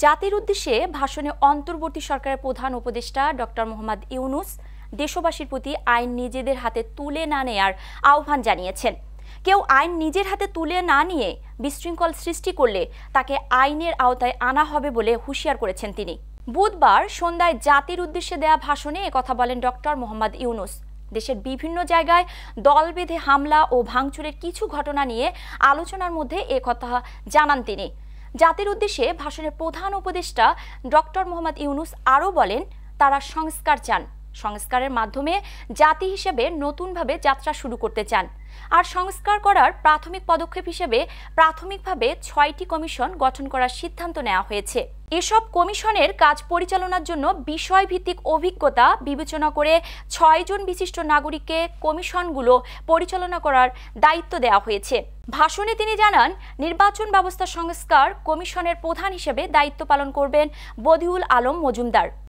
জাতির উদ্দেশ্যে ভাষণে অন্তর্বর্তী সরকারের প্রধান উপদেষ্টা ডক্টর মোহাম্মদ ইউনূস দেশবাসীর প্রতি আইন নিজেদের হাতে তুলে না নেয়ার আহ্বান জানিয়েছেন। কেউ আইন নিজের হাতে তুলে না নিয়ে বিশৃঙ্খল সৃষ্টি করলে তাকে আইনের আওতায় আনা হবে বলে হুঁশিয়ার করেছেন তিনি। বুধবার সন্ধ্যায় জাতির উদ্দেশ্যে দেয়া ভাষণে একথা বলেন ডক্টর মোহাম্মদ ইউনূস। দেশের বিভিন্ন জায়গায় দল বেঁধে হামলা ও ভাঙচুরের কিছু ঘটনা নিয়ে আলোচনার মধ্যে একথা জানান তিনি। জাতির উদ্দেশ্যে ভাষণের প্রধান উপদেষ্টা ডক্টর মোহাম্মদ ইউনূস আরও বলেন, তারা সংস্কার চান, সংস্কারের মাধ্যমে জাতি হিসেবে নতুনভাবে যাত্রা শুরু করতে চান। আর সংস্কার করার প্রাথমিক পদক্ষেপ হিসেবে প্রাথমিকভাবে 6টি কমিশন গঠন করার সিদ্ধান্ত নেওয়া হয়েছে। এসব কমিশনের কাজ পরিচালনার জন্য বিষয়ভিত্তিক অভিজ্ঞতা বিবেচনা করে 6 জন বিশিষ্ট নাগরিককে কমিশনগুলো পরিচালনা করার দায়িত্ব দেওয়া হয়েছে। ভাষণে তিনি জানান, নির্বাচন ব্যবস্থা সংস্কার কমিশনের প্রধান হিসেবে দায়িত্ব পালন করবেন বদিউল আলম মজুমদার।